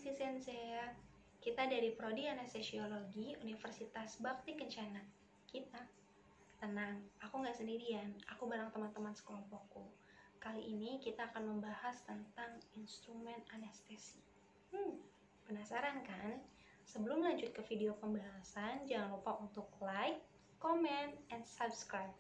Rizky Sensei. Kita dari Prodi Anestesiologi Universitas Bakti Kencana. Kita tenang, aku nggak sendirian, aku bareng teman-teman sekelompokku. Kali ini kita akan membahas tentang instrumen anestesi. Penasaran kan? Sebelum lanjut ke video pembahasan, jangan lupa untuk like, comment, and subscribe.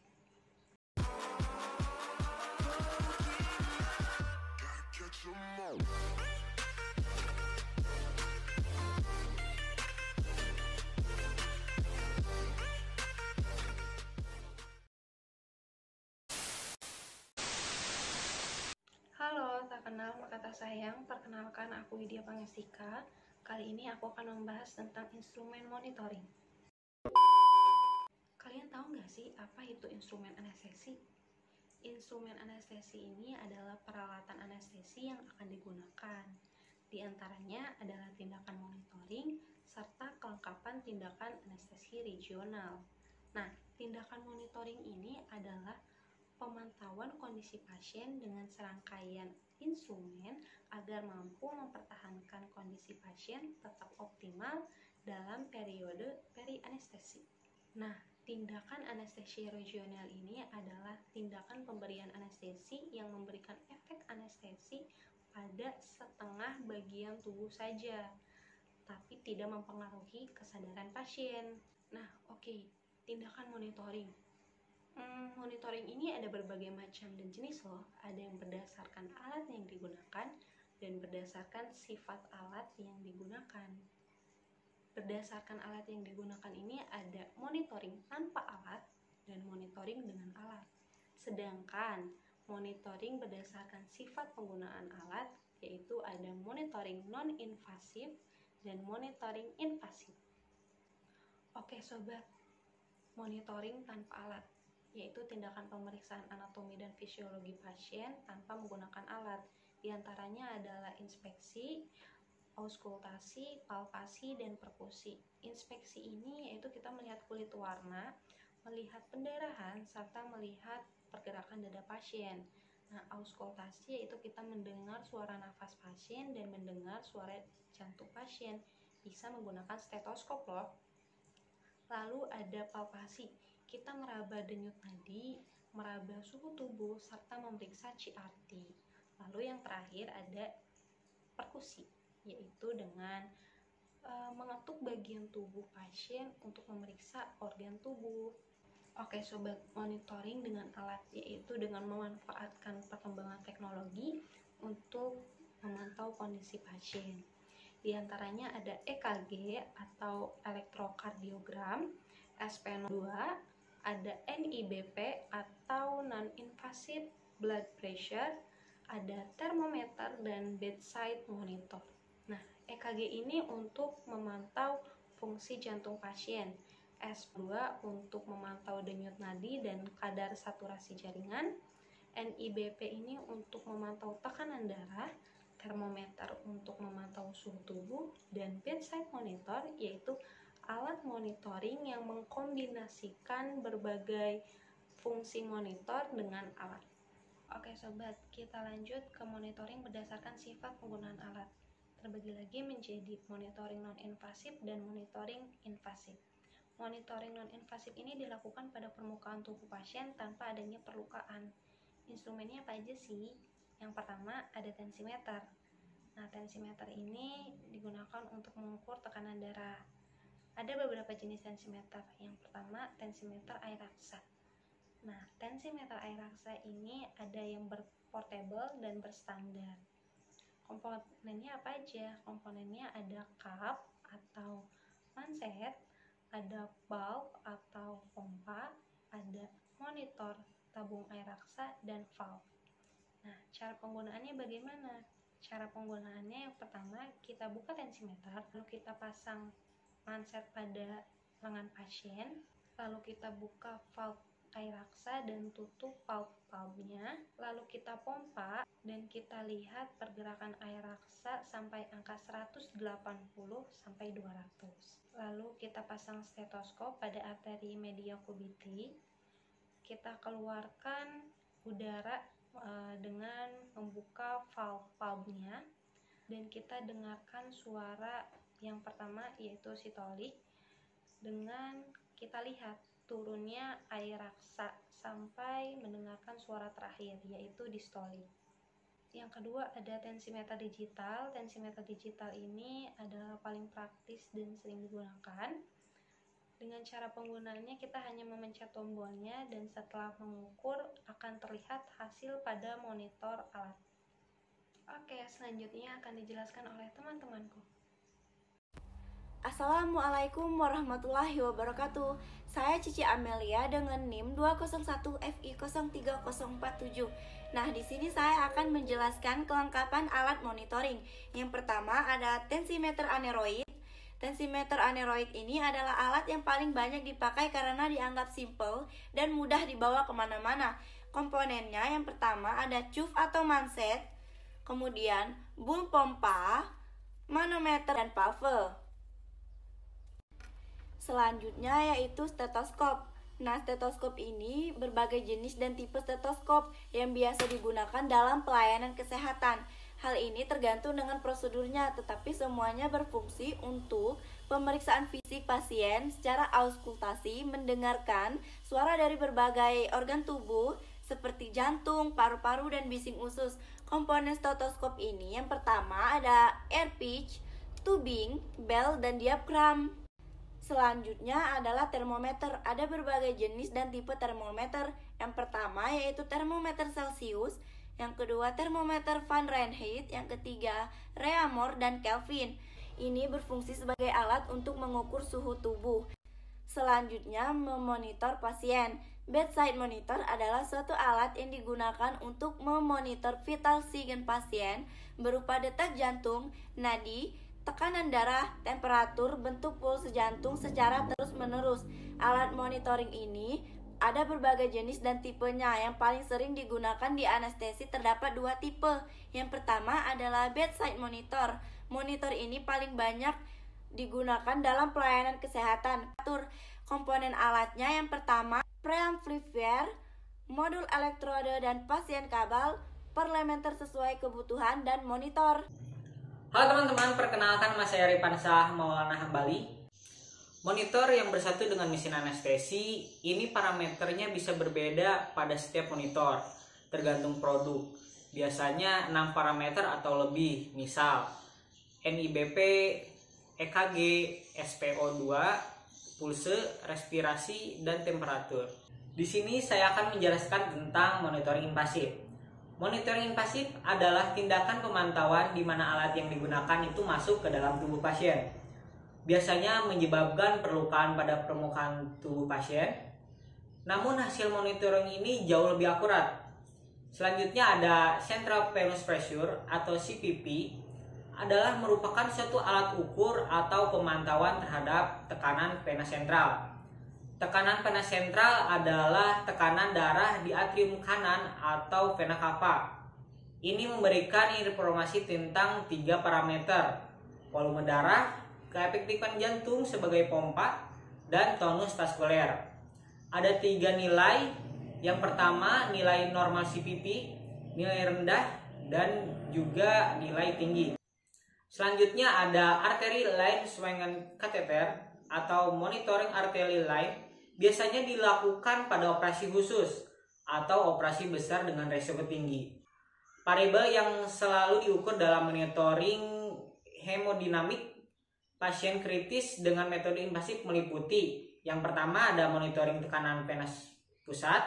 Halo, tak kenal maka tak sayang. Perkenalkan, aku Widya Pangestika. Kali ini aku akan membahas tentang instrumen monitoring. Kalian tahu nggak sih apa itu instrumen anestesi? Instrumen anestesi ini adalah peralatan anestesi yang akan digunakan. Di antaranya adalah tindakan monitoring serta kelengkapan tindakan anestesi regional. Nah, tindakan monitoring ini adalah pemantauan kondisi pasien dengan serangkaian instrumen agar mampu mempertahankan kondisi pasien tetap optimal dalam periode peri-anestesi. Nah, tindakan anestesi regional ini adalah tindakan pemberian anestesi yang memberikan efek anestesi pada setengah bagian tubuh saja, tapi tidak mempengaruhi kesadaran pasien. Nah, oke, tindakan monitoring. Monitoring ini ada berbagai macam dan jenis loh. Ada yang berdasarkan alat yang digunakan dan berdasarkan sifat alat yang digunakan. Berdasarkan alat yang digunakan ini ada monitoring tanpa alat dan monitoring dengan alat. Sedangkan monitoring berdasarkan sifat penggunaan alat yaitu ada monitoring non-invasif dan monitoring invasif. Oke sobat, monitoring tanpa alat yaitu tindakan pemeriksaan anatomi dan fisiologi pasien tanpa menggunakan alat. Di antaranya adalah inspeksi, auskultasi, palpasi, dan perkusi. Inspeksi ini yaitu kita melihat kulit warna, melihat pendarahan, serta melihat pergerakan dada pasien. Nah, auskultasi yaitu kita mendengar suara nafas pasien dan mendengar suara jantung pasien. Bisa menggunakan stetoskop loh. Lalu ada palpasi, kita meraba denyut nadi, meraba suhu tubuh, serta memeriksa CRT. Lalu yang terakhir ada perkusi, yaitu dengan mengetuk bagian tubuh pasien untuk memeriksa organ tubuh. Oke sobat, monitoring dengan alat yaitu dengan memanfaatkan perkembangan teknologi untuk memantau kondisi pasien. Di antaranya ada EKG atau elektrokardiogram, SpNO2, ada NIBP atau non-invasive blood pressure, ada termometer dan bedside monitor. Nah, EKG ini untuk memantau fungsi jantung pasien, SpNO2 untuk memantau denyut nadi dan kadar saturasi jaringan, NIBP ini untuk memantau tekanan darah, termometer untuk memantau suhu tubuh, dan bedside monitor yaitu alat monitoring yang mengkombinasikan berbagai fungsi monitor dengan alat. Oke sobat, kita lanjut ke monitoring berdasarkan sifat penggunaan alat. Terbagi lagi menjadi monitoring non-invasif dan monitoring invasif. Monitoring non-invasif ini dilakukan pada permukaan tubuh pasien tanpa adanya perlukaan. Instrumennya apa aja sih? Yang pertama ada tensimeter. Nah, tensimeter ini digunakan untuk mengukur tekanan darah. Ada beberapa jenis tensimeter. Yang pertama, tensimeter air raksa. Nah, tensimeter air raksa ini ada yang portable dan berstandar. Komponennya apa aja? Komponennya ada cup atau manset, ada bulb atau pompa, ada monitor, tabung air raksa, dan valve. Nah, cara penggunaannya bagaimana? Cara penggunaannya yang pertama, kita buka tensimeter, lalu kita pasang manset pada lengan pasien, lalu kita buka valve air raksa dan tutup valve-nya, lalu kita pompa dan kita lihat pergerakan air raksa sampai angka 180 sampai 200. Lalu kita pasang stetoskop pada arteri media kubiti, kita keluarkan udara dengan membuka valve-nya dan kita dengarkan suara yang pertama yaitu sitolik, dengan kita lihat turunnya air raksa sampai mendengarkan suara terakhir yaitu distolik. Yang kedua ada tensimeter digital. Tensimeter digital ini adalah paling praktis dan sering digunakan. Dengan cara penggunaannya kita hanya memencet tombolnya dan setelah mengukur akan terlihat hasil pada monitor alat. Oke, selanjutnya akan dijelaskan oleh teman-temanku. Assalamualaikum warahmatullahi wabarakatuh. Saya Cici Amelia dengan NIM 201FI03047. Nah, di sini saya akan menjelaskan kelengkapan alat monitoring. Yang pertama ada tensimeter aneroid. Tensimeter aneroid ini adalah alat yang paling banyak dipakai karena dianggap simple dan mudah dibawa kemana-mana. Komponennya yang pertama ada cuff atau manset, kemudian bul pompa, manometer, dan valve. Selanjutnya yaitu stetoskop. Nah, stetoskop ini berbagai jenis dan tipe stetoskop yang biasa digunakan dalam pelayanan kesehatan. Hal ini tergantung dengan prosedurnya, tetapi semuanya berfungsi untuk pemeriksaan fisik pasien secara auskultasi, mendengarkan suara dari berbagai organ tubuh seperti jantung, paru-paru, dan bising usus. Komponen stetoskop ini yang pertama ada air pitch, tubing, bell, dan diaphragm. Selanjutnya adalah termometer. Ada berbagai jenis dan tipe termometer. Yang pertama yaitu termometer Celsius, yang kedua termometer Fahrenheit, yang ketiga Reaumur dan Kelvin. Ini berfungsi sebagai alat untuk mengukur suhu tubuh. Selanjutnya memonitor pasien. Bedside monitor adalah suatu alat yang digunakan untuk memonitor vital sign pasien berupa detak jantung, nadi, tekanan darah, temperatur, bentuk pulse jantung secara terus-menerus. Alat monitoring ini ada berbagai jenis dan tipenya. Yang paling sering digunakan di anestesi terdapat dua tipe. Yang pertama adalah bedside monitor. Monitor ini paling banyak digunakan dalam pelayanan kesehatan. Komponen alatnya yang pertama preamplifier, modul elektroda dan pasien kabel, parlementer sesuai kebutuhan, dan monitor. Halo teman-teman, perkenalkan nama saya Rifansah Maulana Hambali. Monitor yang bersatu dengan mesin anestesi, ini parameternya bisa berbeda pada setiap monitor, tergantung produk. Biasanya 6 parameter atau lebih, misal NIBP, EKG, SpO2, pulse, respirasi, dan temperatur. Di sini saya akan menjelaskan tentang monitoring invasif. Monitoring invasif adalah tindakan pemantauan di mana alat yang digunakan itu masuk ke dalam tubuh pasien. Biasanya menyebabkan perlukaan pada permukaan tubuh pasien. Namun hasil monitoring ini jauh lebih akurat. Selanjutnya ada Central Venous Pressure atau CPP, adalah merupakan suatu alat ukur atau pemantauan terhadap tekanan vena sentral. Tekanan vena sentral adalah tekanan darah di atrium kanan atau vena cava. Ini memberikan informasi tentang 3 parameter: volume darah, keefektifan jantung sebagai pompa, dan tonus vaskuler. Ada 3 nilai. Yang pertama nilai normal CPP, nilai rendah, dan juga nilai tinggi. Selanjutnya ada artery line Swangen catheter atau monitoring artery line. Biasanya dilakukan pada operasi khusus atau operasi besar dengan resiko tinggi. Variabel yang selalu diukur dalam monitoring hemodinamik pasien kritis dengan metode invasif meliputi: yang pertama ada monitoring tekanan venas pusat,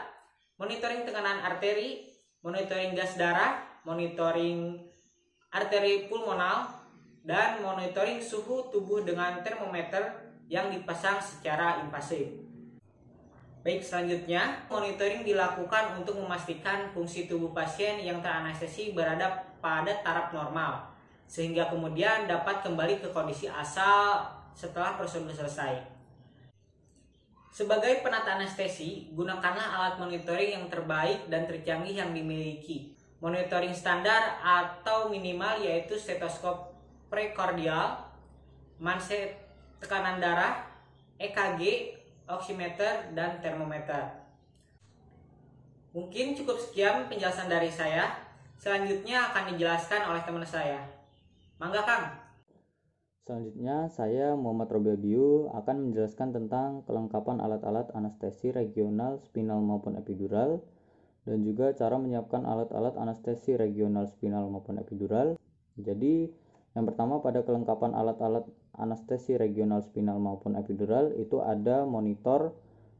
monitoring tekanan arteri, monitoring gas darah, monitoring arteri pulmonal, dan monitoring suhu tubuh dengan termometer yang dipasang secara invasif. Baik, selanjutnya monitoring dilakukan untuk memastikan fungsi tubuh pasien yang teranestesi berada pada taraf normal, sehingga kemudian dapat kembali ke kondisi asal setelah prosedur selesai. Sebagai penata anestesi, gunakanlah alat monitoring yang terbaik dan tercanggih yang dimiliki. Monitoring standar atau minimal yaitu stetoskop prekordial, manset tekanan darah, EKG, oximeter, dan termometer. Mungkin cukup sekian penjelasan dari saya. Selanjutnya akan dijelaskan oleh teman saya. Mangga Kang. Selanjutnya, saya Muhammad Robi Abiu akan menjelaskan tentang kelengkapan alat-alat anestesi regional, spinal maupun epidural, dan juga cara menyiapkan alat-alat anestesi regional, spinal maupun epidural. Jadi, yang pertama pada kelengkapan alat-alat anestesi regional, spinal maupun epidural itu ada monitor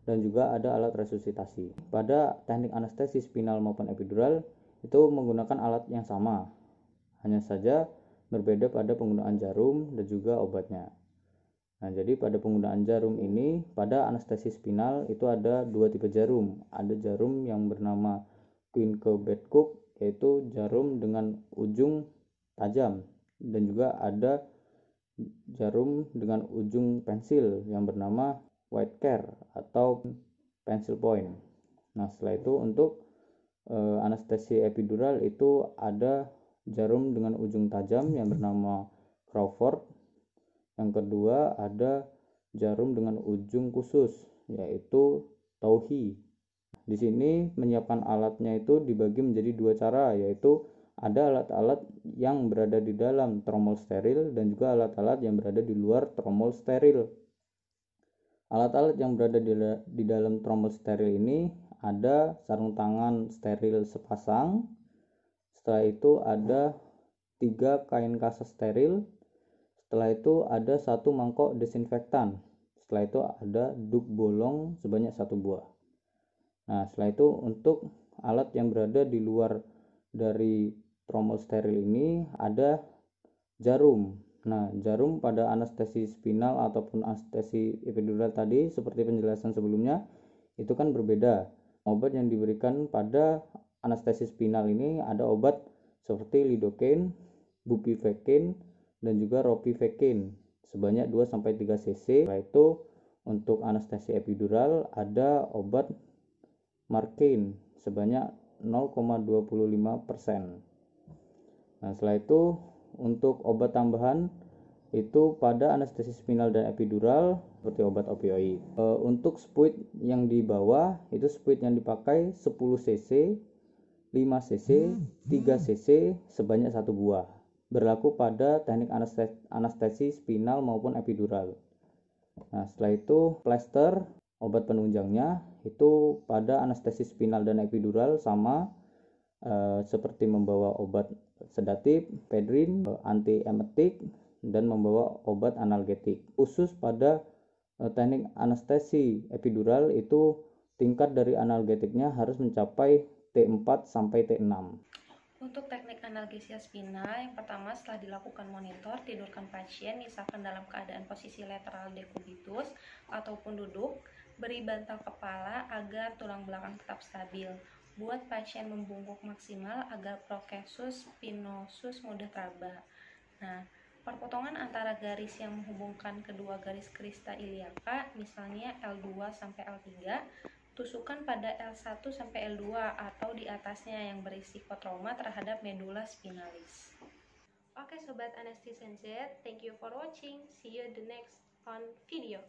dan juga ada alat resusitasi. Pada teknik anestesi spinal maupun epidural itu menggunakan alat yang sama, hanya saja berbeda pada penggunaan jarum dan juga obatnya. Nah, jadi pada penggunaan jarum ini, pada anestesi spinal itu ada dua tipe jarum. Ada jarum yang bernama Queenque-Bedcock, yaitu jarum dengan ujung tajam, dan juga ada jarum dengan ujung pensil yang bernama Whitecare atau pencil point. Nah, setelah itu untuk anestesi epidural itu ada jarum dengan ujung tajam yang bernama Crawford. Yang kedua ada jarum dengan ujung khusus yaitu Tauhi. Di sini menyiapkan alatnya itu dibagi menjadi dua cara, yaitu ada alat-alat yang berada di dalam tromol steril dan juga alat-alat yang berada di luar tromol steril. Alat-alat yang berada di dalam tromol steril ini ada sarung tangan steril sepasang. Setelah itu ada 3 kain kasa steril. Setelah itu ada 1 mangkok desinfektan. Setelah itu ada duk bolong sebanyak 1 buah. Nah, setelah itu untuk alat yang berada di luar dari tromol steril ini ada jarum. Nah, jarum pada anestesi spinal ataupun anestesi epidural tadi seperti penjelasan sebelumnya itu kan berbeda. Obat yang diberikan pada anestesi spinal ini ada obat seperti lidocaine, bupivacaine, dan juga ropivacaine sebanyak 2-3 cc. Setelah itu untuk anestesi epidural ada obat Marcaine sebanyak 0,25%. Nah, setelah itu untuk obat tambahan itu pada anestesi spinal dan epidural seperti obat opioid. Untuk spuit yang di bawah itu spuit yang dipakai 10 cc, 5 cc, 3 cc sebanyak 1 buah. Berlaku pada teknik anestesi spinal maupun epidural. Nah, setelah itu plester obat penunjangnya itu pada anestesi spinal dan epidural sama seperti membawa obat sedatif, pedrin, antiemetik, dan membawa obat analgetik. Khusus pada teknik anestesi epidural itu tingkat dari analgetiknya harus mencapai T4 sampai T6. Untuk teknik analgesia spinal, yang pertama setelah dilakukan monitor, tidurkan pasien misalkan dalam keadaan posisi lateral decubitus ataupun duduk, beri bantal kepala agar tulang belakang tetap stabil. Buat pasien membungkuk maksimal agar prokesus spinosus mudah teraba. Nah, perpotongan antara garis yang menghubungkan kedua garis crista iliaca, misalnya L2 sampai L3, tusukan pada L1 sampai L2 atau di atasnya yang berisiko trauma terhadap medula spinalis. Oke sobat Anestesian Z, thank you for watching. See you the next on video.